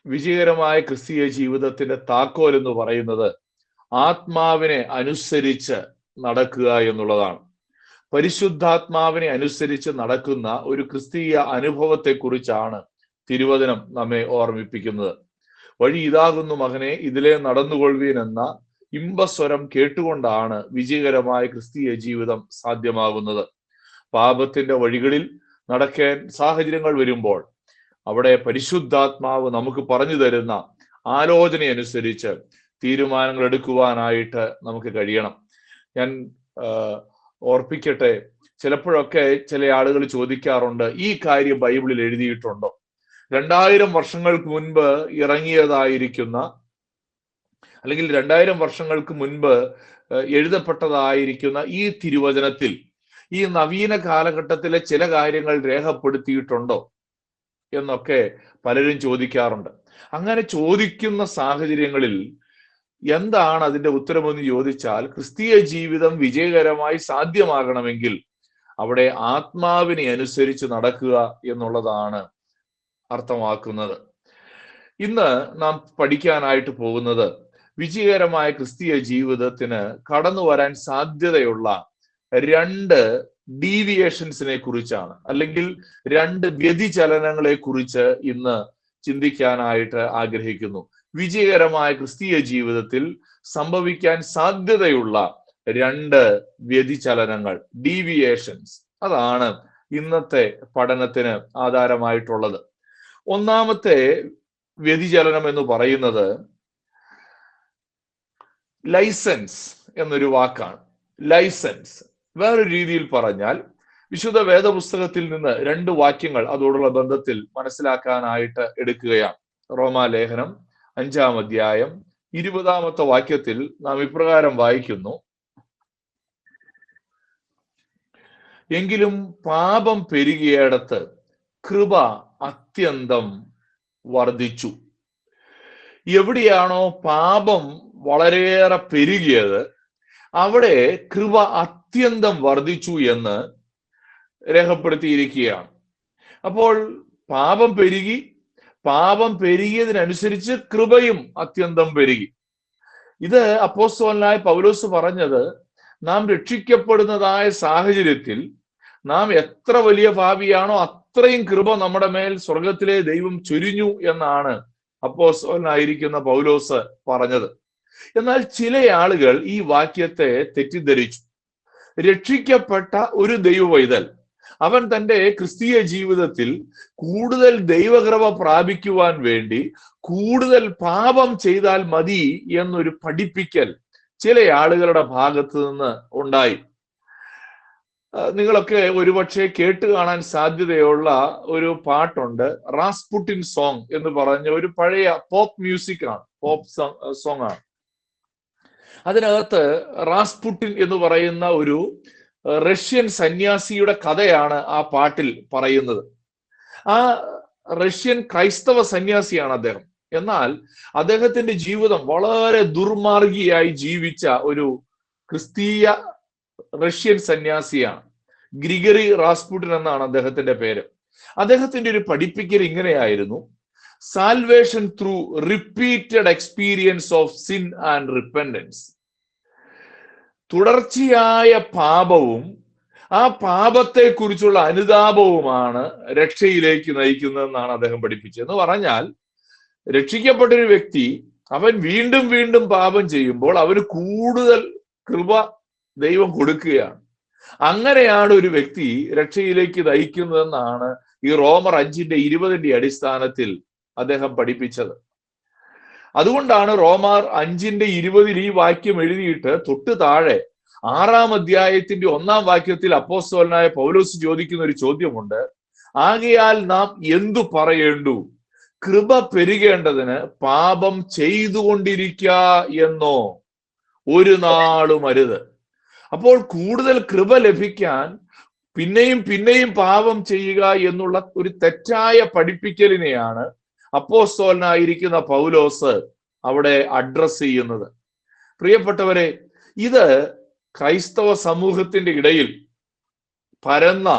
വിജയകരമായ ക്രിസ്തീയ ജീവിതത്തിന്റെ താക്കോൽ എന്ന് പറയുന്നത് ആത്മാവിനെ അനുസരിച്ച് നടക്കുക എന്നുള്ളതാണ്. പരിശുദ്ധാത്മാവിനെ അനുസരിച്ച് നടക്കുന്ന ഒരു ക്രിസ്തീയ അനുഭവത്തെക്കുറിച്ചാണ് തിരുവചനം നമ്മെ ഓർമ്മിപ്പിക്കുന്നത്. വഴി ഇതാകുന്നു മകനെ, ഇതിലെ നടന്നുകൊള്ളുവീൻ എന്ന ഇമ്പസ്വരം കേട്ടുകൊണ്ടാണ് വിജയകരമായ ക്രിസ്തീയ ജീവിതം സാധ്യമാകുന്നത്. പാപത്തിന്റെ വഴികളിൽ നടക്കാൻ സാഹചര്യങ്ങൾ വരുമ്പോൾ അവിടെ പരിശുദ്ധാത്മാവ് നമുക്ക് പറഞ്ഞു തരുന്ന ആലോചനയനുസരിച്ച് തീരുമാനങ്ങൾ എടുക്കുവാനായിട്ട് നമുക്ക് കഴിയണം. ഞാൻ ഓർപ്പിക്കട്ടെ, ചിലപ്പോഴൊക്കെ ചില ആളുകൾ ചോദിക്കാറുണ്ട്, ഈ കാര്യം ബൈബിളിൽ എഴുതിയിട്ടുണ്ടോ? 2000 വർഷങ്ങൾക്ക് മുൻപ് ഇറങ്ങിയതായിരിക്കുന്ന അല്ലെങ്കിൽ 2000 വർഷങ്ങൾക്ക് മുൻപ് എഴുതപ്പെട്ടതായിരിക്കുന്ന ഈ തിരുവചനത്തിൽ ഈ നവീന കാലഘട്ടത്തിലെ ചില കാര്യങ്ങൾ രേഖപ്പെടുത്തിയിട്ടുണ്ടോ എന്നൊക്കെ പലരും ചോദിക്കാറുണ്ട്. അങ്ങനെ ചോദിക്കുന്ന സാഹചര്യങ്ങളിൽ എന്താണ് അതിന്റെ ഉത്തരമെന്ന് ചോദിച്ചാൽ, ക്രിസ്തീയ ജീവിതം വിജയകരമായി സാധ്യമാകണമെങ്കിൽ അവിടെ ആത്മാവിനെ അനുസരിച്ച് നടക്കുക എന്നുള്ളതാണ് അർത്ഥമാക്കുന്നത്. ഇന്ന് നാം പഠിക്കാനായിട്ട് പോകുന്നത് വിജയകരമായ ക്രിസ്തീയ ജീവിതത്തിന് കടന്നു വരാൻ സാധ്യതയുള്ള 2 ഡീവിയേഷൻസിനെ കുറിച്ചാണ്, അല്ലെങ്കിൽ 2 വ്യതിചലനങ്ങളെ കുറിച്ച് ഇന്ന് ചിന്തിക്കാനായിട്ട് ആഗ്രഹിക്കുന്നു. വിജയകരമായ ക്രിസ്തീയ ജീവിതത്തിൽ സംഭവിക്കാൻ സാധ്യതയുള്ള 2 വ്യതിചലനങ്ങൾ, ഡീവിയേഷൻസ്, അതാണ് ഇന്നത്തെ പഠനത്തിന് ആധാരമായിട്ടുള്ളത്. ഒന്നാമത്തെ വ്യതിചലനം എന്ന് പറയുന്നത് ലൈസൻസ് എന്നൊരു വാക്കാണ്. ലൈസൻസ് വേറൊരു രീതിയിൽ പറഞ്ഞാൽ, വിശുദ്ധ വേദപുസ്തകത്തിൽ നിന്ന് 2 വാക്യങ്ങൾ അതോടുള്ള ബന്ധത്തിൽ മനസ്സിലാക്കാനായിട്ട് എടുക്കുകയാണ്. റോമാലേഖനം 5-ാം അധ്യായം 20-ാമത്തെ വാക്യത്തിൽ നാം ഇപ്രകാരം വായിക്കുന്നു: എങ്കിലും പാപം പെരുകിയിടത്ത് കൃപ അത്യന്തം വർദ്ധിച്ചു. എവിടെയാണോ പാപം വളരെയേറെ പെരുകിയത് അവിടെ കൃപ അത്യന്തം വർദ്ധിച്ചു എന്ന് രേഖപ്പെടുത്തിയിരിക്കുകയാണ്. അപ്പോൾ പാപം പെരുകി, പാപം പെരുകിയതിനനുസരിച്ച് കൃപയും അത്യന്തം പെരുകി. ഇത് അപ്പോസ്തലനായ പൗലോസ് പറഞ്ഞത് നാം രക്ഷിക്കപ്പെടുന്നതായ സാഹചര്യത്തിൽ നാം എത്ര വലിയ പാപിയാണോ അത്രയും കൃപ നമ്മുടെ മേൽ സ്വർഗത്തിലെ ദൈവം ചൊരിഞ്ഞു എന്നാണ് അപ്പോസ്തലനായിരിക്കുന്ന പൗലോസ് പറഞ്ഞത്. എന്നാൽ ചില ആളുകൾ ഈ വാക്യത്തെ തെറ്റിദ്ധരിച്ചു. രക്ഷിക്കപ്പെട്ട ഒരു ദൈവവൈതൽ അവൻ തന്റെ ക്രിസ്തീയ ജീവിതത്തിൽ കൂടുതൽ ദൈവകൃപ പ്രാപിക്കുവാൻ വേണ്ടി കൂടുതൽ പാപം ചെയ്താൽ മതി എന്നൊരു പഠിപ്പിക്കൽ ചില ആളുകളുടെ ഭാഗത്ത് നിന്ന് ഉണ്ടായി. നിങ്ങളൊക്കെ ഒരുപക്ഷെ കേട്ട് കാണാൻ സാധ്യതയുള്ള ഒരു പാട്ടുണ്ട്, റാസ്പുട്ടിൻ സോങ് എന്ന് പറഞ്ഞ ഒരു പഴയ പോപ്പ് മ്യൂസിക് ആണ്, പോപ്പ് സോങ് ആണ്. അതിനകത്ത് റാസ്പുട്ടിൻ എന്ന് പറയുന്ന ഒരു റഷ്യൻ സന്യാസിയുടെ കഥയാണ് ആ പാട്ടിൽ പറയുന്നത്. ആ റഷ്യൻ ക്രൈസ്തവ സന്യാസിയാണ് അദ്ദേഹം. എന്നാൽ അദ്ദേഹത്തിന്റെ ജീവിതം വളരെ ദുർമാർഗിയായി ജീവിച്ച ഒരു ക്രിസ്തീയ റഷ്യൻ സന്യാസിയാണ്. ഗ്രിഗറി റാസ്പുട്ടിൻ എന്നാണ് അദ്ദേഹത്തിന്റെ പേര്. അദ്ദേഹത്തിന്റെ ഒരു പഠിപ്പിക്കൽ ഇങ്ങനെയായിരുന്നു: salvation through repeated experience of sin and repentance. തുടർച്ചയായ പാപവും ആ പാപത്തെ കുറിച്ചുള്ള അനുതാപവുമാണ് രക്ഷയിലേക്ക് നയിക്കുന്നതെന്നാണ് അദ്ദേഹം പഠിപ്പിച്ചത്. എന്ന് പറഞ്ഞാൽ, രക്ഷിക്കപ്പെട്ടൊരു വ്യക്തി അവൻ വീണ്ടും വീണ്ടും പാപം ചെയ്യുമ്പോൾ അവന് കൂടുതൽ കൃപ ദൈവം കൊടുക്കുകയാണ്. അങ്ങനെയാണ് ഒരു വ്യക്തി രക്ഷയിലേക്ക് നയിക്കുന്നതെന്നാണ് ഈ റോമർ 5:20 അടിസ്ഥാനത്തിൽ അദ്ദേഹം പഠിപ്പിച്ചത്. അതുകൊണ്ടാണ് റോമർ 5:20 ഈ വാക്യം എഴുതിയിട്ട് തൊട്ട് താഴെ 6-ാം അധ്യായത്തിന്റെ 1-ാം വാക്യത്തിൽ അപ്പോസ്തലനായ പൗലോസ് ചോദിക്കുന്ന ഒരു ചോദ്യമുണ്ട്: ആകയാൽ നാം എന്തു പറയേണ്ടു? കൃപ പെരുകേണ്ടതിന് പാപം ചെയ്തുകൊണ്ടിരിക്ക എന്നോ? ഒരു നാളും അരുത്. അപ്പോൾ കൂടുതൽ കൃപ ലഭിക്കാൻ പിന്നെയും പിന്നെയും പാപം ചെയ്യുക എന്നുള്ള ഒരു തെറ്റായ പഠിപ്പിക്കലിനെയാണ് അപ്പോസ്തലനായിരിക്കുന്ന പൗലോസ് അവിടെ അഡ്രസ് ചെയ്യുന്നത്. പ്രിയപ്പെട്ടവരെ, ഇത് ക്രൈസ്തവ സമൂഹത്തിന്റെ ഇടയിൽ പരന്ന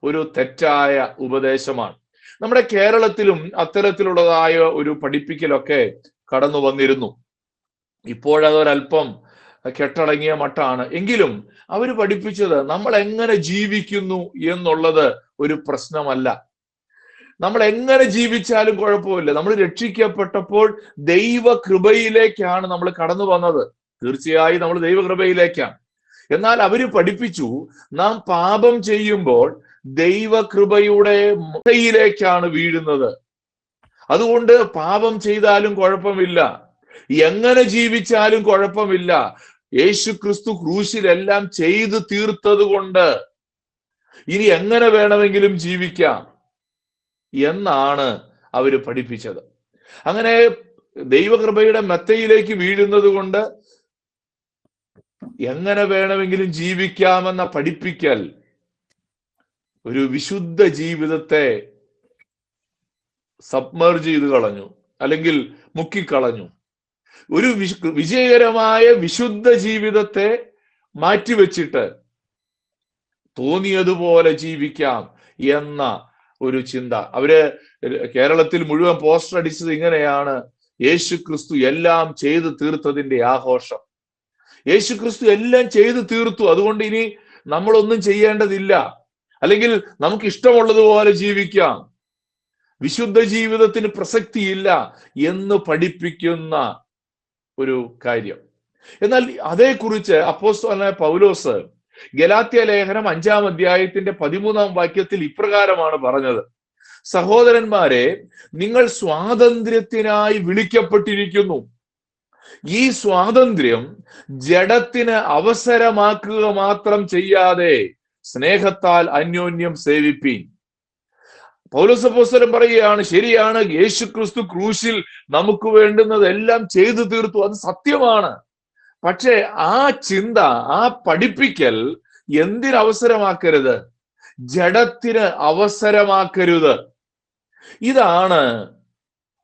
ഒരു തെറ്റായ ഉപദേശമാണ്. നമ്മുടെ കേരളത്തിലും അത്തരത്തിലുള്ളതായ ഒരു പഠിപ്പിക്കലൊക്കെ കടന്നു വന്നിരുന്നു. ഇപ്പോഴതൊരല്പം കെട്ടടങ്ങിയ മട്ടാണ്. എങ്കിലും അവർ പഠിപ്പിച്ചത് നമ്മൾ എങ്ങനെ ജീവിക്കുന്നു എന്നുള്ളത് ഒരു പ്രശ്നമല്ല. നമ്മൾ എങ്ങനെ ജീവിച്ചാലും കുഴപ്പമില്ല. നമ്മൾ രക്ഷിക്കപ്പെട്ടപ്പോൾ ദൈവകൃപയിലേക്കാണ് നമ്മൾ കടന്നു വന്നത്. തീർച്ചയായും നമ്മൾ ദൈവകൃപയിലേക്കാണ്. എന്നാൽ അവര് പഠിപ്പിച്ചു, നാം പാപം ചെയ്യുമ്പോൾ ദൈവകൃപയുടെ മുഖയിലേക്കാണ് വീഴുന്നത്. അതുകൊണ്ട് പാപം ചെയ്താലും കുഴപ്പമില്ല, എങ്ങനെ ജീവിച്ചാലും കുഴപ്പമില്ല, യേശു ക്രിസ്തു ക്രൂശിലെല്ലാം ചെയ്തു തീർത്തത് കൊണ്ട് ഇനി എങ്ങനെ വേണമെങ്കിലും ജീവിക്കാം എന്നാണ് അവര് പഠിപ്പിച്ചത്. അങ്ങനെ ദൈവകൃപയുടെ മെത്തയിലേക്ക് വീഴുന്നത് കൊണ്ട് എങ്ങനെ വേണമെങ്കിലും ജീവിക്കാമെന്ന പഠിപ്പിക്കൽ ഒരു വിശുദ്ധ ജീവിതത്തെ സബ്മർജ് ചെയ്ത് കളഞ്ഞു, അല്ലെങ്കിൽ മുക്കിക്കളഞ്ഞു. ഒരു വിജയകരമായ വിശുദ്ധ ജീവിതത്തെ മാറ്റിവെച്ചിട്ട് തോന്നിയതുപോലെ ജീവിക്കാം എന്ന ഒരു ചിന്ത. അവര് കേരളത്തിൽ മുഴുവൻ പോസ്റ്റർ അടിച്ചത് ഇങ്ങനെയാണ്: യേശു ക്രിസ്തു എല്ലാം ചെയ്തു തീർത്തതിന്റെ ആഘോഷം. യേശു ക്രിസ്തു എല്ലാം ചെയ്തു തീർത്തു, അതുകൊണ്ട് ഇനി നമ്മളൊന്നും ചെയ്യേണ്ടതില്ല, അല്ലെങ്കിൽ നമുക്ക് ഇഷ്ടമുള്ളതുപോലെ ജീവിക്കാം, വിശുദ്ധ ജീവിതത്തിന് പ്രസക്തിയില്ല എന്ന് പഠിപ്പിക്കുന്ന ഒരു കാര്യം. എന്നാൽ അതേക്കുറിച്ച് അപ്പോസ്തലനായ പൗലോസ് ഗലാത്യ ലേഖനം 5-ാം അധ്യായത്തിന്റെ 13-ാം വാക്യത്തിൽ ഇപ്രകാരമാണ് പറഞ്ഞത്: സഹോദരന്മാരെ, നിങ്ങൾ സ്വാതന്ത്ര്യത്തിനായി വിളിക്കപ്പെട്ടിരിക്കുന്നു. ഈ സ്വാതന്ത്ര്യം ജഡത്തിന് അവസരമാക്കുക മാത്രം ചെയ്യാതെ സ്നേഹത്താൽ അന്യോന്യം സേവിപ്പീൻ. പൗലോസ് അപ്പോസ്തലൻ പറയുകയാണ്, ശരിയാണ്, യേശു ക്രിസ്തു ക്രൂശിൽ നമുക്ക് വേണ്ടുന്നതെല്ലാം ചെയ്തു തീർത്തു, അത് സത്യമാണ്. പക്ഷെ ആ ചിന്ത, ആ പഠിപ്പിക്കൽ എന്തിനവസരമാക്കരുത്? ജഡത്തിന് അവസരമാക്കരുത്. ഇതാണ്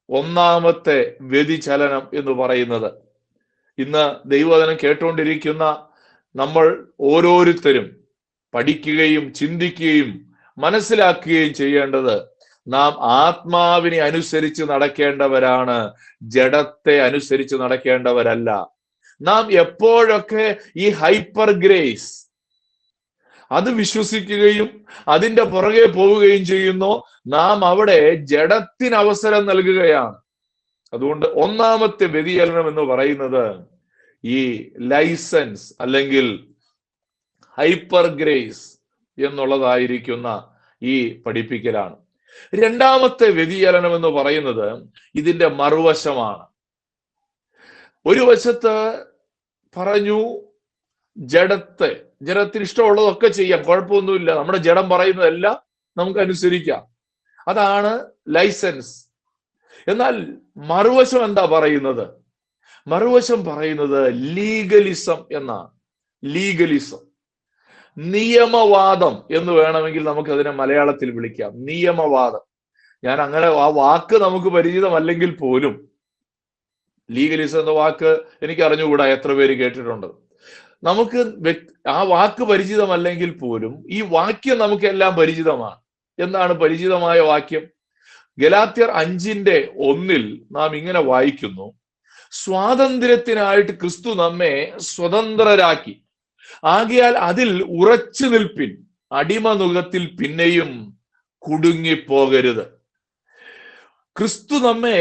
ഒന്നാമത്തെ വ്യതിചലനം എന്ന് പറയുന്നത്. ഇന്ന് ദൈവവചനം കേട്ടുകൊണ്ടിരിക്കുന്ന നമ്മൾ ഓരോരുത്തരും പഠിക്കുകയും ചിന്തിക്കുകയും മനസ്സിലാക്കുകയും ചെയ്യേണ്ടത്, നാം ആത്മാവിനെ അനുസരിച്ച് നടക്കേണ്ടവരാണ്, ജഡത്തെ അനുസരിച്ച് നടക്കേണ്ടവരല്ല. നാം എപ്പോഴൊക്കെ ഈ ഹൈപ്പർ ഗ്രേസ് അത് വിശ്വസിക്കുകയും അതിന്റെ പുറകെ പോവുകയും ചെയ്യുന്നു, നാം അവിടെ ജഡത്തിന് അവസരം നൽകുകയാണ്. അതുകൊണ്ട് ഒന്നാമത്തെ വ്യതിചലനം എന്ന് പറയുന്നത് ഈ ലൈസൻസ് അല്ലെങ്കിൽ ഹൈപ്പർ ഗ്രേസ് എന്നുള്ളതായിരിക്കുന്ന ഈ പഠിപ്പിക്കലാണ്. രണ്ടാമത്തെ വ്യതിചലനം എന്ന് പറയുന്നത് ഇതിന്റെ മറുവശമാണ്. ഒരു വശത്ത് പറഞ്ഞു, ജഡത്തിന് ഇഷ്ടമുള്ളതൊക്കെ ചെയ്യാം, കുഴപ്പമൊന്നുമില്ല, നമ്മുടെ ജഡം പറയുന്നതെല്ലാം നമുക്ക് അനുസരിക്കാം, അതാണ് ലൈസൻസ്. എന്നാൽ മറുവശം എന്താ പറയുന്നത്? മറുവശം പറയുന്നത് ലീഗലിസം എന്നാണ്. ലീഗലിസം, നിയമവാദം എന്ന് വേണമെങ്കിൽ നമുക്ക് അതിനെ മലയാളത്തിൽ വിളിക്കാം. നിയമവാദം. ഞാൻ അങ്ങനെ ആ വാക്ക് നമുക്ക് പരിചിതമല്ലെങ്കിൽ പോലും, ലീഗലിസം എന്ന വാക്ക് എനിക്ക് അറിഞ്ഞുകൂടാ എത്ര പേര് കേട്ടിട്ടുണ്ട്. നമുക്ക് ആ വാക്ക് പരിചിതമല്ലെങ്കിൽ പോലും ഈ വാക്യം നമുക്ക് എല്ലാം പരിചിതമാണ്. എന്താണ് പരിചിതമായ വാക്യം? ഗലാത്യർ 5:1 നാം ഇങ്ങനെ വായിക്കുന്നു: സ്വാതന്ത്ര്യത്തിനായിട്ട് ക്രിസ്തു നമ്മെ സ്വതന്ത്രരാക്കി, ആകയാൽ അതിൽ ഉറച്ചു നിൽപ്പിൻ, അടിമനുഖത്തിൽ പിന്നെയും കുടുങ്ങിപ്പോകരുത്. ക്രിസ്തു നമ്മെ,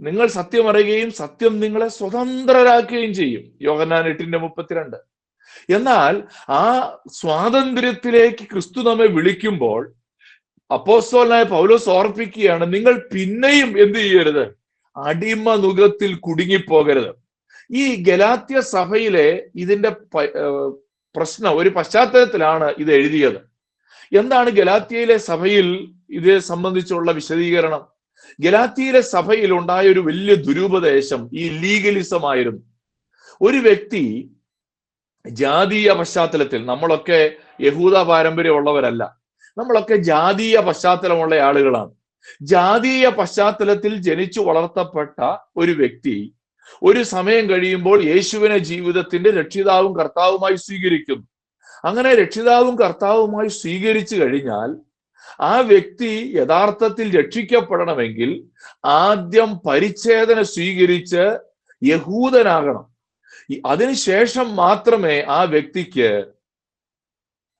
നിങ്ങൾ സത്യം അറിയുകയും സത്യം നിങ്ങളെ സ്വതന്ത്രരാക്കുകയും ചെയ്യും, യോഹന്നാൻ 8:32. എന്നാൽ ആ സ്വാതന്ത്ര്യത്തിലേക്ക് ക്രിസ്തു നമ്മെ വിളിക്കുമ്പോൾ അപ്പോസ്തലനായ പൗലോസ് ഓർപ്പിക്കുകയാണ്, നിങ്ങൾ പിന്നെയും എന്ത് ചെയ്യരുത്? അടിമനുഖത്തിൽ കുടുങ്ങിപ്പോകരുത്. ഈ ഗലാത്യ സഭയിലെ ഇതിന്റെ പ്രശ്നം, ഒരു പശ്ചാത്തലത്തിലാണ് ഇത് എഴുതിയത്. എന്താണ് ഗലാത്യയിലെ സഭയിൽ ഇതേ സംബന്ധിച്ചുള്ള വിശദീകരണം? ഗലാത്യയിലെ സഭയിൽ ഉണ്ടായ ഒരു വലിയ ദുരുപദേശം ഈ ലീഗലിസം ആയിരുന്നു. ഒരു വ്യക്തി ജാതീയ പശ്ചാത്തലത്തിൽ, നമ്മളൊക്കെ യഹൂദ പാരമ്പര്യമുള്ളവരല്ല, നമ്മളൊക്കെ ജാതീയ പശ്ചാത്തലമുള്ള ആളുകളാണ്. ജാതീയ പശ്ചാത്തലത്തിൽ ജനിച്ചു വളർത്തപ്പെട്ട ഒരു വ്യക്തി ഒരു സമയം കഴിയുമ്പോൾ യേശുവിനെ ജീവിതത്തിന്റെ രക്ഷിതാവും കർത്താവുമായി സ്വീകരിക്കുന്നു. അങ്ങനെ രക്ഷിതാവും കർത്താവുമായി സ്വീകരിച്ചു കഴിഞ്ഞാൽ ആ വ്യക്തി യഥാർത്ഥത്തിൽ രക്ഷിക്കപ്പെടണമെങ്കിൽ ആദ്യം പരിച്ഛേദന സ്വീകരിച്ച് യഹൂദനാകണം. അതിനുശേഷം മാത്രമേ ആ വ്യക്തിക്ക്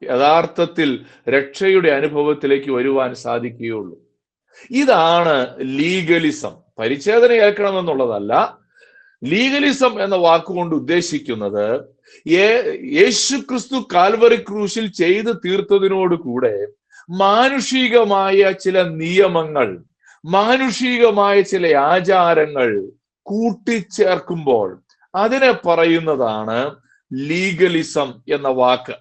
യഥാർത്ഥത്തിൽ രക്ഷയുടെ അനുഭവത്തിലേക്ക് വരുവാൻ സാധിക്കുകയുള്ളൂ. ഇതാണ് ലീഗലിസം. പരിച്ഛേദന ഏൽക്കണമെന്നുള്ളതല്ല. ലീഗലിസം എന്ന വാക്കുകൊണ്ട് ഉദ്ദേശിക്കുന്നത് യേശുക്രിസ്തു കാൽവറി ക്രൂശിൽ ചെയ്തു തീർത്തതിനോട് കൂടെ മാനുഷികമായ ചില നിയമങ്ങൾ, മാനുഷികമായ ചില ആചാരങ്ങൾ കൂട്ടിച്ചേർക്കുമ്പോൾ അതിനെ പറയുന്നതാണ് ലീഗലിസം എന്ന വാക്ക്.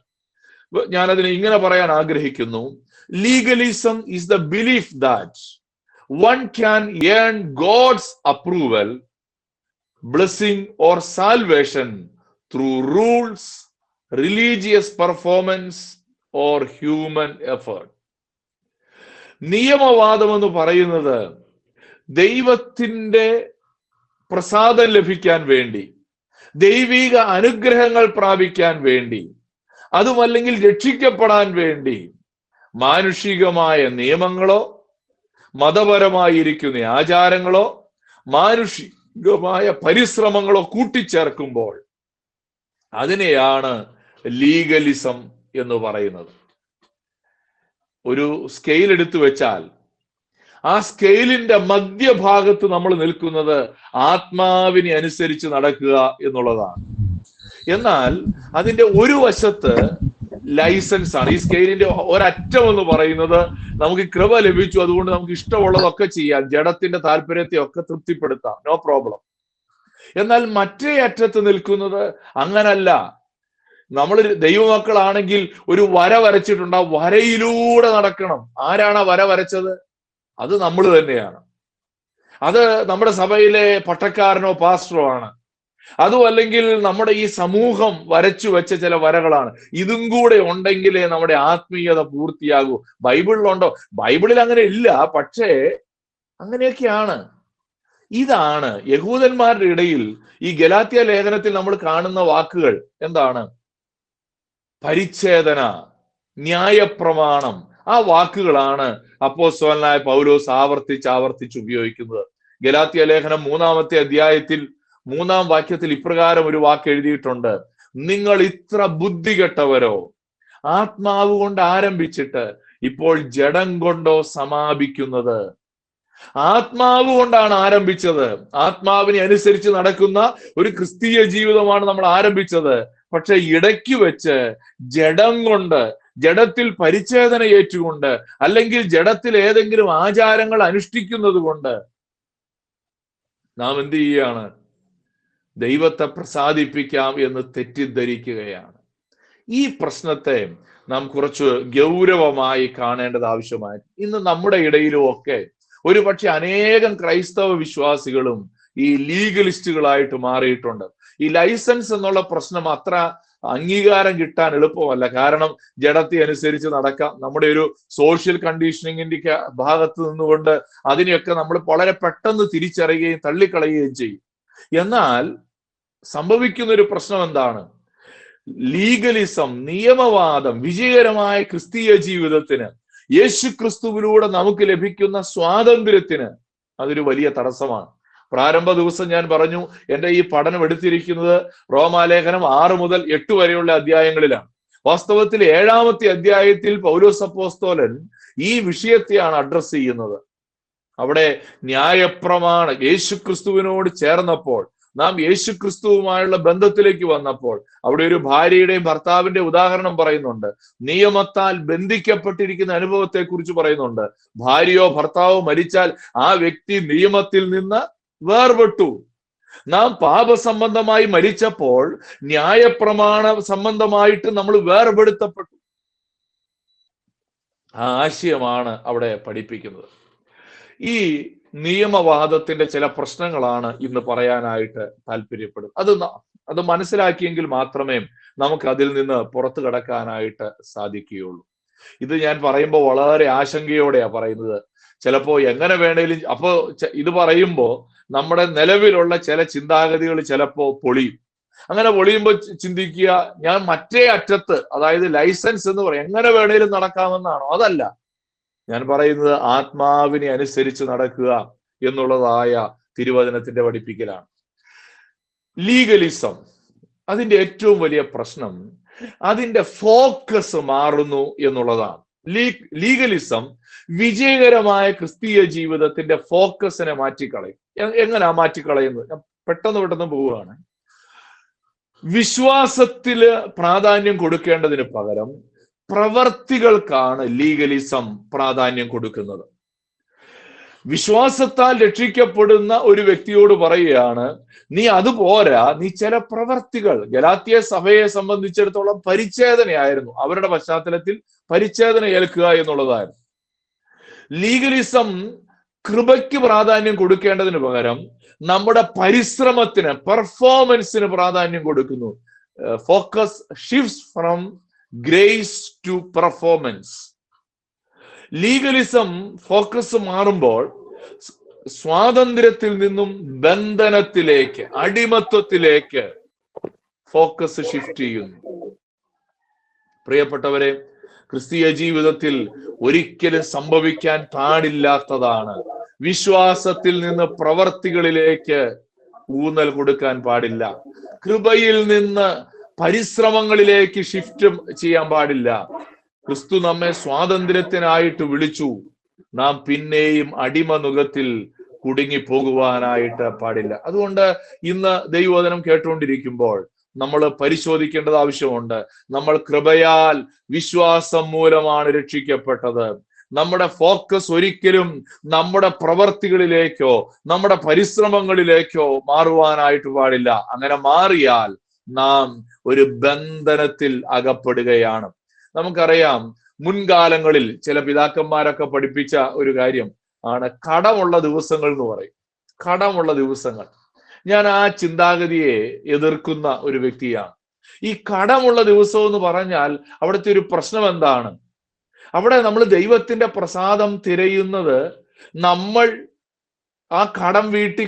ഞാനതിനെ ഇങ്ങനെ പറയാൻ ആഗ്രഹിക്കുന്നു. Legalism is the belief that one can earn God's approval, blessing or salvation through rules, religious performance or human effort. നിയമവാദം എന്ന് പറയുന്നത് ദൈവത്തിന്റെ പ്രസാദം ലഭിക്കാൻ വേണ്ടി, ദൈവിക അനുഗ്രഹങ്ങൾ പ്രാപിക്കാൻ വേണ്ടി, അതുമല്ലെങ്കിൽ രക്ഷിക്കപ്പെടാൻ വേണ്ടി മാനുഷികമായ നിയമങ്ങളോ മതപരമായിരിക്കുന്ന ആചാരങ്ങളോ മാനുഷികമായ പരിശ്രമങ്ങളോ കൂട്ടിച്ചേർക്കുമ്പോൾ അതിനെയാണ് ലീഗലിസം എന്ന് പറയുന്നത്. ഒരു സ്കെയിൽ എടുത്തു വെച്ചാൽ ആ സ്കെയിലിന്റെ മധ്യഭാഗത്ത് നമ്മൾ നിൽക്കുന്നത് ആത്മാവിനെ അനുസരിച്ച് നടക്കുക എന്നുള്ളതാണ്. എന്നാൽ അതിന്റെ ഒരു വശത്ത് ലൈസൻസ് ആണ്. ഈ സ്കെയിലിന്റെ ഒരറ്റം എന്ന് പറയുന്നത് നമുക്ക് കൃപ ലഭിച്ചു, അതുകൊണ്ട് നമുക്ക് ഇഷ്ടമുള്ളതൊക്കെ ചെയ്യാം, ജഡത്തിന്റെ താല്പര്യത്തെ ഒക്കെ തൃപ്തിപ്പെടുത്താം, നോ പ്രോബ്ലം. എന്നാൽ മറ്റേ അറ്റത്ത് നിൽക്കുന്നത് അങ്ങനല്ല. നമ്മൾ ദൈവമക്കളാണെങ്കിൽ ഒരു വര വരച്ചിട്ടുണ്ട്, ആ വരയിലൂടെ നടക്കണം. ആരാണ് ആ വര വരച്ചത്? അത് നമ്മൾ തന്നെയാണ്. അത് നമ്മുടെ സഭയിലെ പട്ടക്കാരനോ പാസ്റ്ററോ ആണ്. അതും അല്ലെങ്കിൽ നമ്മുടെ ഈ സമൂഹം വരച്ചു വെച്ച ചില വരകളാണ്. ഇതും കൂടെ ഉണ്ടെങ്കിലേ നമ്മുടെ ആത്മീയത പൂർത്തിയാകൂ. ബൈബിളിലുണ്ടോ? ബൈബിളിൽ അങ്ങനെ ഇല്ല, പക്ഷേ അങ്ങനെയൊക്കെയാണ്. ഇതാണ് യഹൂദന്മാരുടെ ഇടയിൽ ഈ ഗലാത്യ ലേഖനത്തിൽ നമ്മൾ കാണുന്ന വാക്കുകൾ. എന്താണ്? പരിച്ഛേദന, ന്യായപ്രമാണം. ആ വാക്കുകളാണ് അപ്പോസ്തലനായ പൗലോസ് ആവർത്തിച്ച് ഉപയോഗിക്കുന്നത്. ഗലാത്യ ലേഖനം 3-ാമത്തെ അധ്യായത്തിൽ 3-ാം വാക്യത്തിൽ ഇപ്രകാരം ഒരു വാക്ക് എഴുതിയിട്ടുണ്ട്: നിങ്ങൾ ഇത്ര ബുദ്ധി കെട്ടവരോ, ആത്മാവ് കൊണ്ട് ആരംഭിച്ചിട്ട് ഇപ്പോൾ ജഡം കൊണ്ടോ സമാപിക്കുന്നത്. ആത്മാവ് കൊണ്ടാണ് ആരംഭിച്ചത്. ആത്മാവിനെ അനുസരിച്ച് നടക്കുന്ന ഒരു ക്രിസ്തീയ ജീവിതമാണ് നമ്മൾ ആരംഭിച്ചത്. പക്ഷെ ഇടയ്ക്ക് വെച്ച് ജഡം കൊണ്ട്, ജഡത്തിൽ പരിച്ഛേദന ഏറ്റുകൊണ്ട്, അല്ലെങ്കിൽ ജഡത്തിൽ ഏതെങ്കിലും ആചാരങ്ങൾ അനുഷ്ഠിക്കുന്നത് കൊണ്ട് നാം എന്ത് ചെയ്യുകയാണ്? ദൈവത്തെ പ്രസാദിപ്പിക്കാം എന്ന് തെറ്റിദ്ധരിക്കുകയാണ്. ഈ പ്രശ്നത്തെ നാം കുറച്ച് ഗൗരവമായി കാണേണ്ടത് ആവശ്യമായി. ഇന്ന് നമ്മുടെ ഇടയിലും ഒക്കെ ഒരുപക്ഷെ അനേകം ക്രൈസ്തവ വിശ്വാസികളും ഈ ലീഗലിസ്റ്റുകളായിട്ട് മാറിയിട്ടുണ്ട്. ഈ ലൈസൻസ് എന്നുള്ള പ്രശ്നം അത്ര അംഗീകാരം കിട്ടാൻ എളുപ്പമല്ല. കാരണം ജഡത്തെ അനുസരിച്ച് നടക്കാം. നമ്മുടെ ഒരു സോഷ്യൽ കണ്ടീഷനിങ്ങിന്റെ ഭാഗത്ത് നിന്നുകൊണ്ട് അതിനെയൊക്കെ നമ്മൾ വളരെ പെട്ടെന്ന് തിരിച്ചറിയുകയും തള്ളിക്കളയുകയും ചെയ്യും. എന്നാൽ സംഭവിക്കുന്ന ഒരു പ്രശ്നം എന്താണ്? ലീഗലിസം, നിയമവാദം വിജയകരമായ ക്രിസ്തീയ ജീവിതത്തിന്, യേശു ക്രിസ്തുവിലൂടെ നമുക്ക് ലഭിക്കുന്ന സ്വാതന്ത്ര്യത്തിന് അതൊരു വലിയ തടസ്സമാണ്. പ്രാരംഭ ദിവസം ഞാൻ പറഞ്ഞു, എൻ്റെ ഈ പഠനം എടുത്തിരിക്കുന്നത് റോമാലേഖനം 6 മുതൽ 8 വരെയുള്ള അധ്യായങ്ങളിലാണ്. വാസ്തവത്തിൽ 7-ാമത്തെ അധ്യായത്തിൽ പൗലോസ് അപ്പോസ്തലൻ ഈ വിഷയത്തെയാണ് അഡ്രസ് ചെയ്യുന്നത്. അവിടെ ന്യായപ്രമാണം യേശു ക്രിസ്തുവിനോട് ചേർന്നപ്പോൾ, നാം യേശു ക്രിസ്തുവുമായുള്ള ബന്ധത്തിലേക്ക് വന്നപ്പോൾ, അവിടെ ഒരു ഭാര്യയുടെയും ഭർത്താവിന്റെ ഉദാഹരണം പറയുന്നുണ്ട്. നിയമത്താൽ ബന്ധിക്കപ്പെട്ടിരിക്കുന്ന അനുഭവത്തെ കുറിച്ച് പറയുന്നുണ്ട്. ഭാര്യയോ ഭർത്താവോ മരിച്ചാൽ ആ വ്യക്തി നിയമത്തിൽ നിന്ന് വേർപെട്ടു. നാം പാപസംബന്ധമായി മരിച്ചപ്പോൾ ന്യായപ്രമാണ സംബന്ധമായിട്ട് നമ്മൾ വേർപെടുത്തപ്പെട്ടു. ആ ആശയമാണ് അവിടെ പഠിപ്പിക്കുന്നത്. ഈ നിയമവാദത്തിന്റെ ചില പ്രശ്നങ്ങളാണ് ഇന്ന് പറയാനായിട്ട് താല്പര്യപ്പെടുന്നത്. അത് മനസ്സിലാക്കിയെങ്കിൽ മാത്രമേ നമുക്ക് അതിൽ നിന്ന് പുറത്തു കടക്കാനായിട്ട് സാധിക്കുകയുള്ളൂ. ഇത് ഞാൻ പറയുമ്പോൾ വളരെ ആശങ്കയോടെയാ പറയുന്നത്. ചിലപ്പോ എങ്ങനെ വേണേലും, അപ്പോ ഇത് പറയുമ്പോ നമ്മുടെ നിലവിലുള്ള ചില ചിന്താഗതികൾ ചിലപ്പോ പൊളിയും. അങ്ങനെ പൊളിയുമ്പോൾ ചിന്തിക്കുക, ഞാൻ മറ്റേ അറ്റത്ത്, അതായത് ലൈസൻസ് എന്ന് പറയും, എങ്ങനെ വേണേലും നടക്കാമെന്നാണോ? അതല്ല. ഞാൻ പറയുന്നത് ആത്മാവിനെ അനുസരിച്ച് നടക്കുക എന്നുള്ളതായ തിരുവചനത്തിന്റെ പഠിപ്പിക്കലാണ്. ലീഗലിസം, അതിന്റെ ഏറ്റവും വലിയ പ്രശ്നം അതിന്റെ ഫോക്കസ് മാറുന്നു എന്നുള്ളതാണ്. ലീഗലിസം വിജയകരമായ ക്രിസ്തീയ ജീവിതത്തിന്റെ ഫോക്കസിനെ മാറ്റിക്കളയും. എങ്ങനെയാ മാറ്റിക്കളയുന്നത്? ഞാൻ പെട്ടെന്ന് പോവുകയാണ്. വിശ്വാസത്തില് പ്രാധാന്യം കൊടുക്കേണ്ടതിന് പകരം പ്രവർത്തികൾക്കാണ് ലീഗലിസം പ്രാധാന്യം കൊടുക്കുന്നത്. വിശ്വാസത്താൽ രക്ഷിക്കപ്പെടുന്ന ഒരു വ്യക്തിയോട് പറയുകയാണ്, നീ അതുപോരാ, നീ ചില പ്രവർത്തികൾ. ഗലാത്യ സഭയെ സംബന്ധിച്ചിടത്തോളം പരിച്ഛേദനയായിരുന്നു, അവരുടെ പശ്ചാത്തലത്തിൽ പരിച്ഛേദന ഏൽക്കുക എന്നുള്ളതായിരുന്നു. ലീഗലിസം കൃപയ്ക്ക് പ്രാധാന്യം കൊടുക്കേണ്ടതിന് പകരം നമ്മുടെ പരിശ്രമത്തിന്, പെർഫോമൻസിന് പ്രാധാന്യം കൊടുക്കുന്നു. Focus shifts from grace to performance. Legalism focus മാറുമ്പോൾ സ്വാതന്ത്ര്യത്തിൽ നിന്നും ബന്ധനത്തിലേക്ക്, അടിമത്വത്തിലേക്ക് ഫോക്കസ് ഷിഫ്റ്റ് ചെയ്യുന്നു. പ്രിയപ്പെട്ടവരെ, ക്രിസ്തീയ ജീവിതത്തിൽ ഒരിക്കലും സംഭവിക്കാൻ പാടില്ലാത്തതാണ്. വിശ്വാസത്തിൽ നിന്ന് പ്രവർത്തികളിലേക്ക് ഊന്നൽ കൊടുക്കാൻ പാടില്ല. കൃപയിൽ നിന്ന് പരിശ്രമങ്ങളിലേക്ക് ഷിഫ്റ്റ് ചെയ്യാൻ പാടില്ല. ക്രിസ്തു നമ്മെ സ്വാതന്ത്ര്യത്തിനായിട്ട് വിളിച്ചു, നാം പിന്നെയും അടിമനുഖത്തിൽ കുടുങ്ങിപ്പോകുവാനായിട്ട് പാടില്ല. അതുകൊണ്ട് ഇന്ന് ദൈവവചനം കേട്ടുകൊണ്ടിരിക്കുമ്പോൾ നമ്മൾ പരിശോധിക്കേണ്ടത് ആവശ്യമുണ്ട്. നമ്മൾ കൃപയാൽ വിശ്വാസം മൂലമാണ് രക്ഷിക്കപ്പെട്ടത്. നമ്മുടെ ഫോക്കസ് ഒരിക്കലും നമ്മുടെ പ്രവർത്തികളിലേക്കോ നമ്മുടെ പരിശ്രമങ്ങളിലേക്കോ മാറുവാനായിട്ട് പാടില്ല. അങ്ങനെ മാറിയാൽ നാം ഒരു ബന്ധനത്തിൽ അകപ്പെടുകയാണ്. നമുക്കറിയാം, മുൻകാലങ്ങളിൽ ചില പിതാക്കന്മാരൊക്കെ പഠിപ്പിച്ച ഒരു കാര്യം ആണ് കടമുള്ള ദിവസങ്ങൾ എന്ന് പറയും. കടമുള്ള ദിവസങ്ങൾ. ഞാൻ ആ ചിന്താഗതിയെ എതിർക്കുന്ന ഒരു വ്യക്തിയാണ്. ഈ കടമുള്ള ദിവസം എന്ന് പറഞ്ഞാൽ അവിടുത്തെ ഒരു പ്രശ്നം എന്താണ്? അവിടെ നമ്മൾ ദൈവത്തിന്റെ പ്രസാദം തിരയുന്നത്, നമ്മൾ ആ കടം വീട്ടി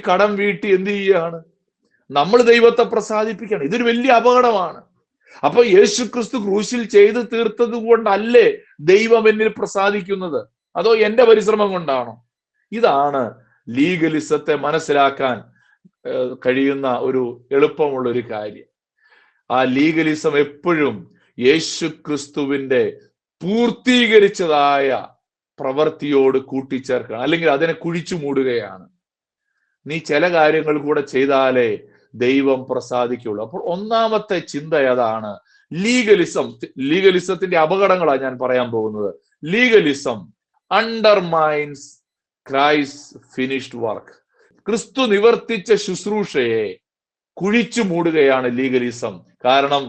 എന്ത് ചെയ്യുകയാണ്? നമ്മൾ ദൈവത്തെ പ്രസാദിപ്പിക്കണം. ഇതൊരു വലിയ അപകടമാണ്. അപ്പൊ യേശു ക്രിസ്തു ക്രൂശിൽ ചെയ്ത് തീർത്തത് കൊണ്ടല്ലേ ദൈവം എന്നിൽ പ്രസാദിക്കുന്നത്? അതോ എന്റെ പരിശ്രമം കൊണ്ടാണോ? ഇതാണ് ലീഗലിസത്തെ മനസ്സിലാക്കാൻ കഴിയുന്ന ഒരു എളുപ്പമുള്ള ഒരു കാര്യം. ആ ലീഗലിസം എപ്പോഴും യേശു ക്രിസ്തുവിന്റെ പൂർത്തീകരിച്ചതായ പ്രവൃത്തിയോട് കൂട്ടിച്ചേർക്കണം, അല്ലെങ്കിൽ അതിനെ കുഴിച്ചു മൂടുകയാണ്. നീ ചില കാര്യങ്ങൾ കൂടെ ചെയ്താലേ ദൈവം പ്രസാദിക്കുള്ളൂ. അപ്പോൾ ഒന്നാമത്തെ ചിന്ത അതാണ്. ലീഗലിസത്തിന്റെ അപകടങ്ങളാണ് ഞാൻ പറയാൻ പോകുന്നത്. Legalism undermines Christ finished work. ക്രിസ്തു നിവർത്തിച്ച ശുശ്രൂഷയെ കുഴിച്ചു മൂടുകയാണ് ലീഗലിസം. കാരണം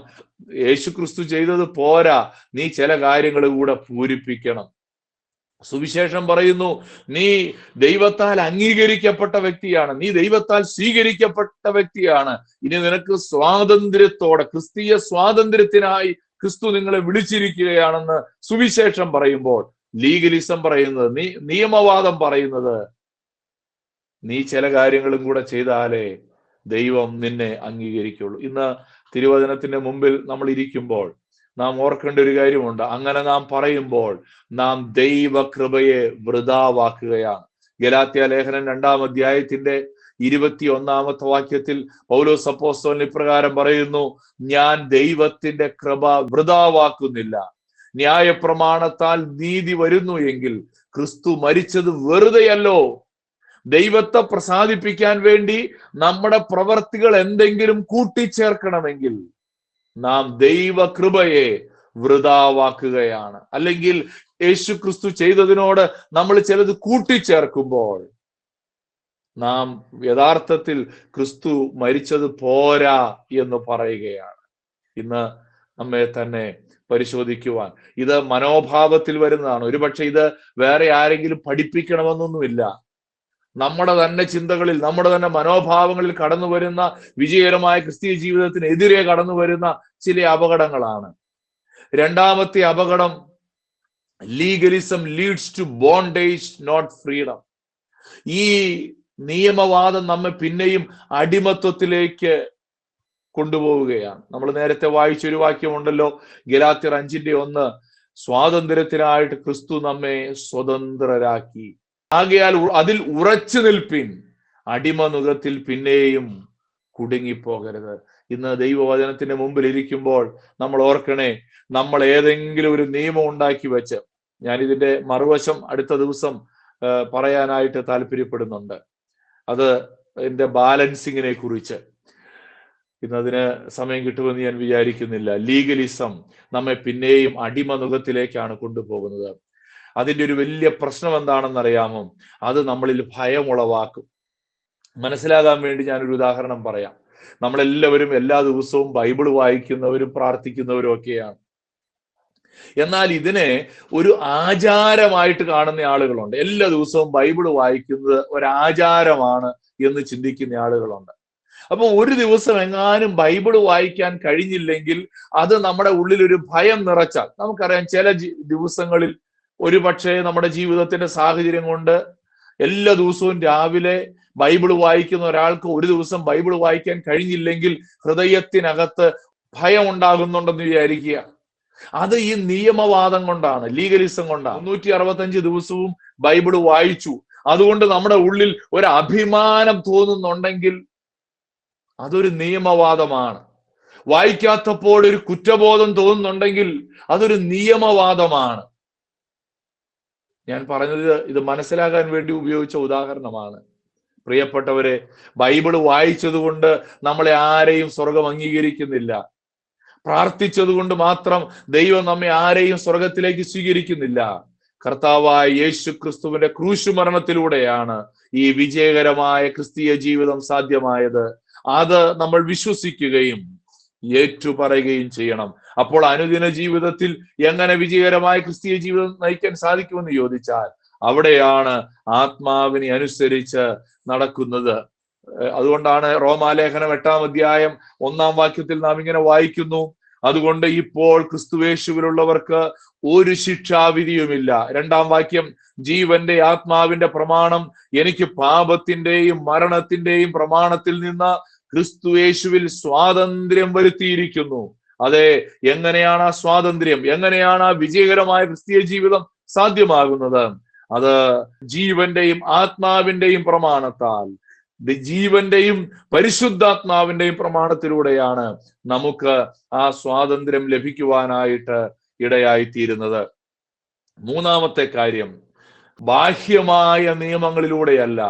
യേശു ക്രിസ്തു ചെയ്തത് പോരാ, നീ ചില കാര്യങ്ങൾ കൂടെ പൂരിപ്പിക്കണം. സുവിശേഷം പറയുന്നു, നീ ദൈവത്താൽ അംഗീകരിക്കപ്പെട്ട വ്യക്തിയാണ്, നീ ദൈവത്താൽ സ്വീകരിക്കപ്പെട്ട വ്യക്തിയാണ്. ഇനി നിനക്ക് സ്വാതന്ത്ര്യത്തോടെ, ക്രിസ്തീയ സ്വാതന്ത്ര്യത്തിനായി ക്രിസ്തു നിങ്ങളെ വിളിച്ചിരിക്കുകയാണെന്ന് സുവിശേഷം പറയുമ്പോൾ, ലീഗലിസം പറയുന്നത്, നിയമവാദം പറയുന്നത്, നീ ചില കാര്യങ്ങളും കൂടെ ചെയ്താലേ ദൈവം നിന്നെ അംഗീകരിക്കുള്ളൂ. ഇന്ന് തിരുവചനത്തിന്റെ മുമ്പിൽ നമ്മൾ ഇരിക്കുമ്പോൾ നാം ഓർക്കേണ്ട ഒരു കാര്യമുണ്ട്. അങ്ങനെ നാം പറയുമ്പോൾ നാം ദൈവകൃപയെ വൃഥാവാക്കുകയാണ്. ഗലാത്യ ലേഖനം 2-ാം അധ്യായത്തിന്റെ 21-ാമത്തെ വാക്യത്തിൽ പൗലോസ് അപ്പോസ്തലൻ ഇപ്രകാരം പറയുന്നു, ഞാൻ ദൈവത്തിന്റെ കൃപ വൃഥാവാക്കുന്നില്ല. ന്യായപ്രമാണത്താൽ നീതി വരുന്നു എങ്കിൽ ക്രിസ്തു മരിച്ചത് വെറുതെയല്ലോ. ദൈവത്തെ പ്രസാദിപ്പിക്കാൻ വേണ്ടി നമ്മുടെ പ്രവർത്തികൾ എന്തെങ്കിലും കൂട്ടിച്ചേർക്കണമെങ്കിൽ നാം ദൈവകൃപയെ വൃഥാവാക്കുകയാണ്. അല്ലെങ്കിൽ യേശു ക്രിസ്തു ചെയ്തതിനോട് നമ്മൾ ചിലത് കൂട്ടിച്ചേർക്കുമ്പോൾ നാം യഥാർത്ഥത്തിൽ ക്രിസ്തു മരിച്ചത് പോരാ എന്ന് പറയുകയാണ്. ഇന്ന് നമ്മെ തന്നെ പരിശോധിക്കുവാൻ, ഇത് മനോഭാവത്തിൽ വരുന്നതാണ്. ഒരുപക്ഷെ ഇത് വേറെ ആരെങ്കിലും പഠിപ്പിക്കണമെന്നൊന്നുമില്ല. നമ്മുടെ തന്നെ ചിന്തകളിൽ, നമ്മുടെ തന്നെ മനോഭാവങ്ങളിൽ കടന്നു വരുന്ന, വിജയകരമായ ക്രിസ്തീയ ജീവിതത്തിനെതിരെ കടന്നു വരുന്ന ചില അപകടങ്ങളാണ്. രണ്ടാമത്തെ അപകടം, legalism leads to bondage not freedom. ഈ നിയമവാദം നമ്മെ പിന്നെയും അടിമത്വത്തിലേക്ക് കൊണ്ടുപോവുകയാണ്. നമ്മൾ നേരത്തെ വായിച്ചൊരു വാക്യമുണ്ടല്ലോ, ഗലാത്യർ 5:1, സ്വാതന്ത്ര്യത്തിനായിട്ട് ക്രിസ്തു നമ്മെ സ്വതന്ത്രരാക്കി. ആകയാൽ അതിൽ ഉറച്ചു നിൽപ്പിൻ, അടിമനുഖത്തിൽ പിന്നെയും കുടുങ്ങിപ്പോകരുത്. ഇന്ന് ദൈവവചനത്തിന്റെ മുമ്പിൽ ഇരിക്കുമ്പോൾ നമ്മൾ ഓർക്കണേ, നമ്മൾ ഏതെങ്കിലും ഒരു നിയമം ഉണ്ടാക്കി വെച്ച്, ഞാൻ ഇതിന്റെ മറുവശം അടുത്ത ദിവസം പറയാനായിട്ട് താല്പര്യപ്പെടുന്നുണ്ട്. അത് എന്റെ ബാലൻസിങ്ങിനെ കുറിച്ച്. ഇന്നതിന് സമയം കിട്ടുമെന്ന് ഞാൻ വിചാരിക്കുന്നില്ല. ലീഗലിസം നമ്മെ പിന്നെയും അടിമനുഖത്തിലേക്കാണ് കൊണ്ടുപോകുന്നത്. അതിന്റെ ഒരു വലിയ പ്രശ്നം എന്താണെന്നറിയാമോ? അത് നമ്മളിൽ ഭയം ഉളവാക്കും. മനസ്സിലാകാൻ വേണ്ടി ഞാനൊരു ഉദാഹരണം പറയാം. നമ്മളെല്ലാവരും എല്ലാ ദിവസവും ബൈബിൾ വായിക്കുന്നവരും പ്രാർത്ഥിക്കുന്നവരും ഒക്കെയാണ്. എന്നാൽ ഇതിനെ ഒരു ആചാരമായിട്ട് കാണുന്ന ആളുകളുണ്ട്. എല്ലാ ദിവസവും ബൈബിൾ വായിക്കുന്നത് ഒരാചാരമാണ് എന്ന് ചിന്തിക്കുന്ന ആളുകളുണ്ട്. അപ്പൊ ഒരു ദിവസം എങ്ങാനും ബൈബിൾ വായിക്കാൻ കഴിഞ്ഞില്ലെങ്കിൽ അത് നമ്മുടെ ഉള്ളിൽ ഒരു ഭയം നിറച്ചാൽ, നമുക്കറിയാം ചില ദിവസങ്ങളിൽ ഒരു പക്ഷേ നമ്മുടെ ജീവിതത്തിന്റെ സാഹചര്യം കൊണ്ട് എല്ലാ ദിവസവും രാവിലെ ബൈബിൾ വായിക്കുന്ന ഒരാൾക്ക് ഒരു ദിവസം ബൈബിൾ വായിക്കാൻ കഴിഞ്ഞില്ലെങ്കിൽ ഹൃദയത്തിനകത്ത് ഭയം ഉണ്ടാകുന്നുണ്ടെന്ന് വിചാരിക്കുക. അത് ഈ നിയമവാദം കൊണ്ടാണ്, ലീഗലിസം കൊണ്ടാണ്. 365 ദിവസവും ബൈബിൾ വായിച്ചു, അതുകൊണ്ട് നമ്മുടെ ഉള്ളിൽ ഒരു അഭിമാനം തോന്നുന്നുണ്ടെങ്കിൽ അതൊരു നിയമവാദമാണ്. വായിക്കാത്തപ്പോൾ ഒരു കുറ്റബോധം തോന്നുന്നുണ്ടെങ്കിൽ അതൊരു നിയമവാദമാണ്. ഞാൻ പറഞ്ഞത് ഇത് മനസ്സിലാകാൻ വേണ്ടി ഉപയോഗിച്ച ഉദാഹരണമാണ്. പ്രിയപ്പെട്ടവരെ, ബൈബിൾ വായിച്ചത് കൊണ്ട് നമ്മളെ ആരെയും സ്വർഗം അംഗീകരിക്കുന്നില്ല. പ്രാർത്ഥിച്ചത് കൊണ്ട് മാത്രം ദൈവം നമ്മെ ആരെയും സ്വർഗത്തിലേക്ക് സ്വീകരിക്കുന്നില്ല. കർത്താവായ യേശു ക്രിസ്തുവിന്റെ ക്രൂശ് മരണത്തിലൂടെയാണ് ഈ വിജയകരമായ ക്രിസ്തീയ ജീവിതം സാധ്യമായത്. അത് നമ്മൾ വിശ്വസിക്കുകയും ഏറ്റുപറയുകയും ചെയ്യണം. അപ്പോൾ അനുദിന ജീവിതത്തിൽ എങ്ങനെ വിജയകരമായ ക്രിസ്തീയ ജീവിതം നയിക്കാൻ സാധിക്കുമെന്ന് ചോദിച്ചാൽ അവിടെയാണ് ആത്മാവിനെ അനുസരിച്ച് നടക്കുന്നത്. അതുകൊണ്ടാണ് റോമാലേഖനം 8-ാം അധ്യായം 1-ാം വാക്യത്തിൽ നാം ഇങ്ങനെ വായിക്കുന്നു: അതുകൊണ്ട് ഇപ്പോൾ ക്രിസ്തുയേശുവിലുള്ളവർക്ക് ഒരു ശിക്ഷാവിധിയുമില്ല. 2-ാം വാക്യം: ജീവന്റെ ആത്മാവിന്റെ പ്രമാണം എനിക്ക് പാപത്തിന്റെയും മരണത്തിന്റെയും പ്രമാണത്തിൽ നിന്ന് ക്രിസ്തുയേശുവിൽ സ്വാതന്ത്ര്യം വരുത്തിയിരിക്കുന്നു. അതെ, എങ്ങനെയാണ് ആ സ്വാതന്ത്ര്യം, എങ്ങനെയാണ് ആ വിജയകരമായ ക്രിസ്തീയ ജീവിതം സാധ്യമാകുന്നത്? അത് ജീവന്റെയും ആത്മാവിന്റെയും പ്രമാണത്താൽ, ജീവന്റെയും പരിശുദ്ധാത്മാവിന്റെയും പ്രമാണത്തിലൂടെയാണ് നമുക്ക് ആ സ്വാതന്ത്ര്യം ലഭിക്കുവാനായിട്ട് ഇടയായിത്തീരുന്നത്. 3-ാമത്തെ കാര്യം, ബാഹ്യമായ നിയമങ്ങളിലൂടെയല്ല,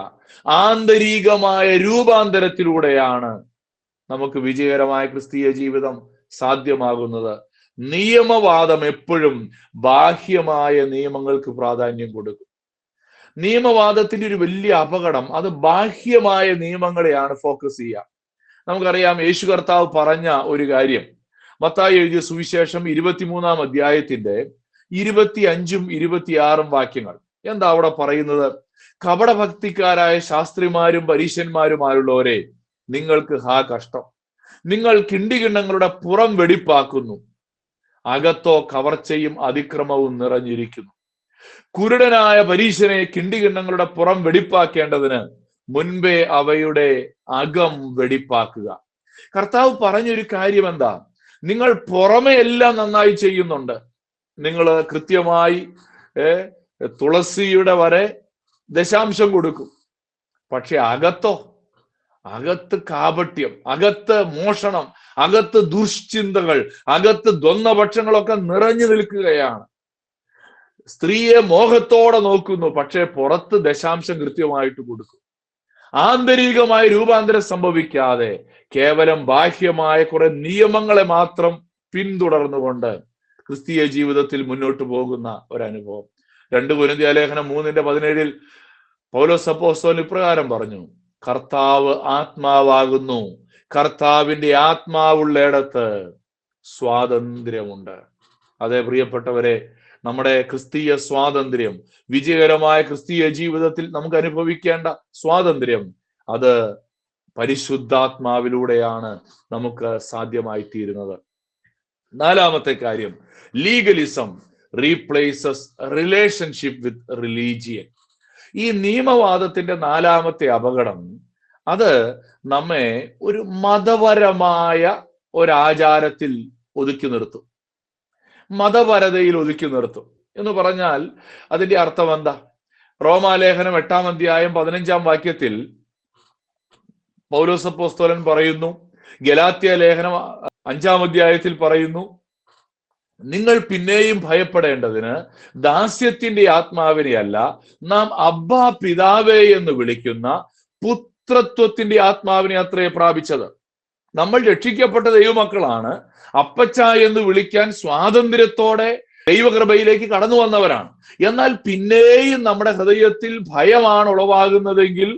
ആന്തരികമായ രൂപാന്തരത്തിലൂടെയാണ് നമുക്ക് വിജയകരമായ ക്രിസ്തീയ ജീവിതം സാധ്യമാകുന്നത്. നിയമവാദം എപ്പോഴും ബാഹ്യമായ നിയമങ്ങൾക്ക് പ്രാധാന്യം കൊടുക്കും. നിയമവാദത്തിന്റെ ഒരു വലിയ അപകടം അത് ബാഹ്യമായ നിയമങ്ങളെയാണ് ഫോക്കസ് ചെയ്യുക. നമുക്കറിയാം, യേശു കർത്താവ് പറഞ്ഞ ഒരു കാര്യം, മത്തായി എഴുതിയ സുവിശേഷം 23-ാം അധ്യായത്തിന്റെ 25-ഉം 26-ഉം വാക്യങ്ങൾ. എന്താ അവിടെ പറയുന്നത്? കപടഭക്തിക്കാരായ ശാസ്ത്രിമാരും പരീശന്മാരുമായുള്ളവരെ, നിങ്ങൾക്ക് ഹാ കഷ്ടം! നിങ്ങൾ കിണ്ടികിണ്ണങ്ങളുടെ പുറം വെടിപ്പാക്കുന്നു, അകത്തോ കവർച്ചയും അതിക്രമവും നിറഞ്ഞിരിക്കുന്നു. കുരുടനായ പരീശനെ കിണ്ടികിണ്ണങ്ങളുടെ പുറം വെടിപ്പാക്കേണ്ടതിന് മുൻപേ അവയുടെ അകം വെടിപ്പാക്കുക. കർത്താവ് പറഞ്ഞൊരു കാര്യം എന്താ? നിങ്ങൾ പുറമെ എല്ലാം നന്നായി ചെയ്യുന്നുണ്ട്, നിങ്ങൾ കൃത്യമായി തുളസിയുടെ വരെ ദശാംശം കൊടുക്കും, പക്ഷെ അകത്ത് കാപട്യം, അകത്ത് മോഷണം, അകത്ത് ദുഷ്ചിന്തകൾ, അകത്ത് ദ്വന്ദ്വപക്ഷങ്ങളൊക്കെ നിറഞ്ഞു നിൽക്കുകയാണ്. സ്ത്രീയെ മോഹത്തോടെ നോക്കുന്നു, പക്ഷെ പുറത്ത് ദശാംശം കൃത്യമായിട്ട് കൊടുക്കും. ആന്തരികമായ രൂപാന്തരം സംഭവിക്കാതെ കേവലം ബാഹ്യമായ കുറെ നിയമങ്ങളെ മാത്രം പിന്തുടർന്നുകൊണ്ട് ക്രിസ്തീയ ജീവിതത്തിൽ മുന്നോട്ട് പോകുന്ന ഒരനുഭവം. 2 കൊരിന്ത്യർ ലേഖനം 3:17 പൗലോസ് അപ്പോസ്തലൻ ഇപ്രകാരം പറഞ്ഞു: കർത്താവ് ആത്മാവാകുന്നു, കർത്താവിന്റെ ആത്മാവുള്ളയിടത്ത് സ്വാതന്ത്ര്യമുണ്ട്. അതേ പ്രിയപ്പെട്ടവരെ, നമ്മുടെ ക്രിസ്തീയ സ്വാതന്ത്ര്യം, വിജയകരമായ ക്രിസ്തീയ ജീവിതത്തിൽ നമുക്ക് അനുഭവിക്കേണ്ട സ്വാതന്ത്ര്യം, അത് പരിശുദ്ധാത്മാവിലൂടെയാണ് നമുക്ക് സാധ്യമായി തീരുന്നത്. 4-ാമത്തെ കാര്യം, legalism replaces relationship with religion. ഈ നിയമവാദത്തിന്റെ 4-ാമത്തെ അപകടം, അത് നമ്മെ ഒരു മതപരമായ ഒരാചാരത്തിൽ ഒതുക്കി നിർത്തും. മതപരതയിൽ ഒതുക്കി നിർത്തും. എന്ന് പറഞ്ഞാൽ അതിന്റെ അർത്ഥം എന്താ? റോമാലേഖനം 8-ാം അധ്യായം 15-ാം വാക്യത്തിൽ പൗലോസ് അപ്പോസ്തലൻ പറയുന്നു, ഗലാത്യ ലേഖനം 5-ാം അധ്യായത്തിൽ പറയുന്നു, നിങ്ങൾ പിന്നെയും ഭയപ്പെടേണ്ടതിന് ദാസ്യത്തിന്റെ ആത്മാവിനെ അല്ല, നാം അബ്ബാ പിതാവേ എന്ന് വിളിക്കുന്ന പുത്രത്വത്തിന്റെ ആത്മാവിനെ അത്രേ പ്രാപിച്ചത്. നമ്മൾ രക്ഷിക്കപ്പെട്ട ദൈവമക്കളാണ്. അപ്പച്ച എന്ന് വിളിക്കാൻ സ്വാതന്ത്ര്യത്തോടെ ദൈവകൃപയിലേക്ക് കടന്നു വന്നവരാണ്. എന്നാൽ പിന്നെയും നമ്മുടെ ഹൃദയത്തിൽ ഭയമാണ് ഉളവാകുന്നതെങ്കിൽ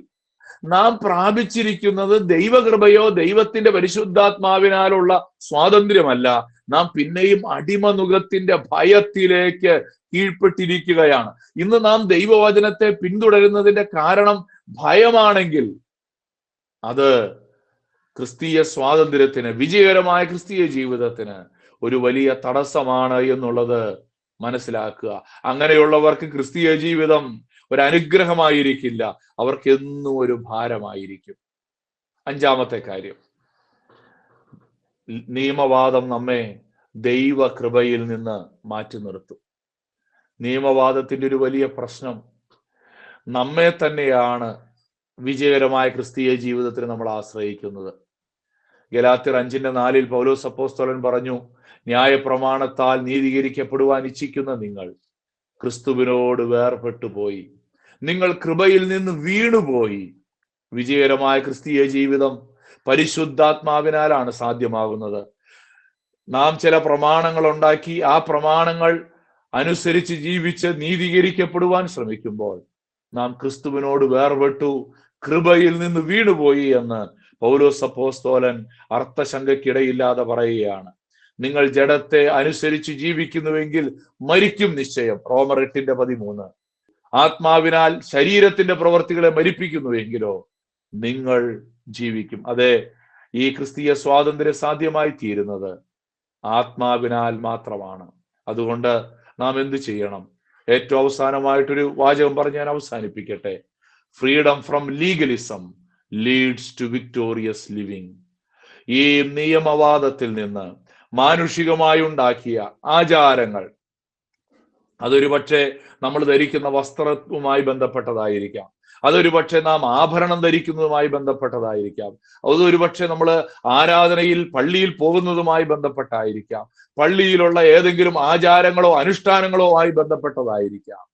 നാം പ്രാപിച്ചിരിക്കുന്നത് ദൈവകൃപയോ ദൈവത്തിന്റെ പരിശുദ്ധാത്മാവിനാലുള്ള സ്വാതന്ത്ര്യമല്ല. നാം പിന്നെയും അടിമനുഖത്തിന്റെ ഭയത്തിലേക്ക് കീഴ്പ്പെട്ടിരിക്കുകയാണ്. ഇന്ന് നാം ദൈവവചനത്തെ പിന്തുടരുന്നതിന്റെ കാരണം ഭയമാണെങ്കിൽ അത് ക്രിസ്തീയ സ്വാതന്ത്ര്യത്തിന്, വിജയകരമായ ക്രിസ്തീയ ജീവിതത്തിന് ഒരു വലിയ തടസ്സമാണ് എന്നുള്ളത് മനസ്സിലാക്കുക. അങ്ങനെയുള്ളവർക്ക് ക്രിസ്തീയ ജീവിതം ഒരു അനുഗ്രഹമായിരിക്കില്ല, അവർക്ക് എന്നും ഒരു ഭാരമായിരിക്കും. 5-ാമത്തെ കാര്യം, നിയമവാദം നമ്മെ ദൈവകൃപയിൽ നിന്ന് മാറ്റി നിർത്തും. നിയമവാദത്തിന്റെ ഒരു വലിയ പ്രശ്നം നമ്മെ തന്നെയാണ് വിജയകരമായ ക്രിസ്തീയ ജീവിതത്തിന് നമ്മൾ ആശ്രയിക്കുന്നത്. ഗലാത്യർ 5:4 പൗലോസ് അപ്പോസ്തലൻ പറഞ്ഞു, ന്യായപ്രമാണത്താൽ നീതീകരിക്കപ്പെടുവാൻ ഇച്ഛിക്കുന്ന നിങ്ങൾ ക്രിസ്തുവിനോട് വേർപെട്ടു പോയി, നിങ്ങൾ കൃപയിൽ നിന്ന് വീണുപോയി. വിജയകരമായ ക്രിസ്തീയ ജീവിതം പരിശുദ്ധാത്മാവിനാലാണ് സാധ്യമാകുന്നത്. നാം ചില പ്രമാണങ്ങൾ ഉണ്ടാക്കി ആ പ്രമാണങ്ങൾ അനുസരിച്ച് ജീവിച്ച് നീതീകരിക്കപ്പെടുവാൻ ശ്രമിക്കുമ്പോൾ നാം ക്രിസ്തുവിനോട് വേർപെട്ടു, കൃപയിൽ നിന്ന് വീണുപോയി എന്ന് പൗലോസ് അപ്പോസ്തലൻ അർത്ഥശങ്കയ്ക്കിടയില്ലാതെ പറയുകയാണ്. നിങ്ങൾ ജഡത്തെ അനുസരിച്ച് ജീവിക്കുന്നുവെങ്കിൽ മരിക്കും നിശ്ചയം. റോമർ 8:13. ആത്മാവിനാൽ ശരീരത്തിന്റെ പ്രവർത്തികളെ മരിപ്പിക്കുന്നുവെങ്കിലോ നിങ്ങൾ ജീവിക്കും. അതെ, ഈ ക്രിസ്തീയ സ്വാതന്ത്ര്യം സാധ്യമായി തീരുന്നത് ആത്മാവിനാൽ മാത്രമാണ്. അതുകൊണ്ട് നാം എന്ത് ചെയ്യണം? ഏറ്റവും അവസാനമായിട്ടൊരു വാചകം പറഞ്ഞ് ഞാൻ അവസാനിപ്പിക്കട്ടെ. Freedom from legalism leads to victorious living. ഈ നിയമവാദത്തിൽ നിന്ന് മാനുഷികമായി ഉണ്ടാക്കിയ ആചാരങ്ങൾ, അതൊരു പക്ഷേ നമ്മൾ ധരിക്കുന്ന വസ്ത്രവുമായി ബന്ധപ്പെട്ടതായിരിക്കാം, അതൊരു പക്ഷെ നാം ആഭരണം ധരിക്കുന്നതുമായി ബന്ധപ്പെട്ടതായിരിക്കാം, അതൊരു പക്ഷെ നമ്മൾ ആരാധനയിൽ പള്ളിയിൽ പോകുന്നതുമായി ബന്ധപ്പെട്ടായിരിക്കാം, പള്ളിയിലുള്ള ഏതെങ്കിലും ആചാരങ്ങളോ അനുഷ്ഠാനങ്ങളോ ആയി ബന്ധപ്പെട്ടതായിരിക്കാം.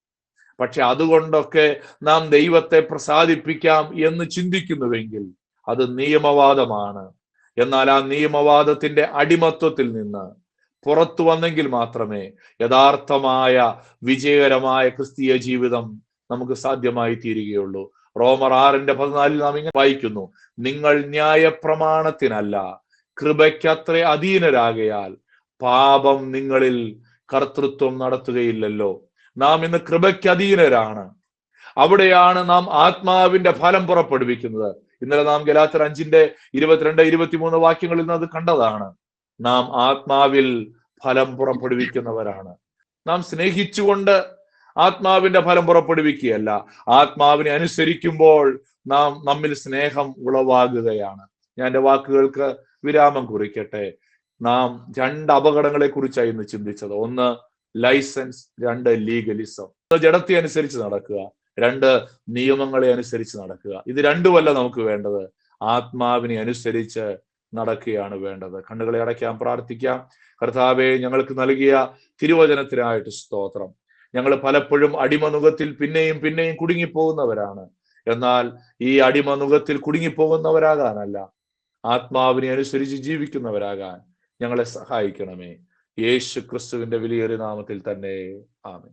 പക്ഷെ അതുകൊണ്ടൊക്കെ നാം ദൈവത്തെ പ്രസാദിപ്പിക്കാം എന്ന് ചിന്തിക്കുന്നുവെങ്കിൽ അത് നിയമവാദമാണ്. എന്നാൽ ആ നിയമവാദത്തിന്റെ അടിമത്വത്തിൽ നിന്ന് പുറത്തു വന്നെങ്കിൽ മാത്രമേ യഥാർത്ഥമായ വിജയകരമായ ക്രിസ്തീയ ജീവിതം നമുക്ക് സാധ്യമായി തീരുകയുള്ളൂ. റോമർ 6:14 നാം ഇങ്ങനെ വായിക്കുന്നു, നിങ്ങൾ ന്യായപ്രമാണത്തിനല്ല കൃപയ്ക്കത്ര അധീനരാകയാൽ പാപം നിങ്ങളിൽ കർത്തൃത്വം നടത്തുകയില്ലല്ലോ. നാം ഇന്ന് കൃപയ്ക്ക് അധീനരാണ്. അവിടെയാണ് നാം ആത്മാവിന്റെ ഫലം പുറപ്പെടുവിക്കുന്നത്. ഇന്നലെ നാം ഗലാത്യർ 5:22-23 വാക്യങ്ങളിൽ നിന്ന് അത് കണ്ടതാണ്. നാം ആത്മാവിൽ ഫലം പുറപ്പെടുവിക്കുന്നവരാണ്. നാം സ്നേഹിച്ചുകൊണ്ട് ആത്മാവിന്റെ ഫലം പുറപ്പെടുവിക്കുകയല്ല, ആത്മാവിനെ അനുസരിക്കുമ്പോൾ നാം നമ്മിൽ സ്നേഹം ഉളവാകുകയാണ്. ഞാൻ എൻ്റെ വാക്കുകൾക്ക് വിരാമം കുറിക്കട്ടെ. നാം 2 അപകടങ്ങളെ കുറിച്ചാണ് ഇന്ന് ചിന്തിച്ചത്. 1 ലൈസൻസ്, 2 ലീഗലിസം. ജഡത്തെ അനുസരിച്ച് നടക്കുക, 2 നിയമങ്ങളെ അനുസരിച്ച് നടക്കുക. ഇത് രണ്ടുമല്ല നമുക്ക് വേണ്ടത്, ആത്മാവിനെ അനുസരിച്ച് നടക്കുകയാണ് വേണ്ടത്. കണ്ണുകളെ അടയ്ക്കാം, പ്രാർത്ഥിക്കാം. കർത്താവേ, ഞങ്ങൾക്ക് നൽകിയ തിരുവചനത്തിനായിട്ട് സ്തോത്രം. ഞങ്ങൾ പലപ്പോഴും അടിമനുഖത്തിൽ പിന്നെയും പിന്നെയും കുടുങ്ങിപ്പോകുന്നവരാണ്. എന്നാൽ ഈ അടിമനുഖത്തിൽ കുടുങ്ങിപ്പോകുന്നവരാകാനല്ല, ആത്മാവിനെ അനുസരിച്ച് ജീവിക്കുന്നവരാകാൻ ഞങ്ങളെ സഹായിക്കണമേ. യേശു ക്രിസ്തുവിന്റെ വിലയേറിയ നാമത്തിൽ തന്നെ, ആമേൻ.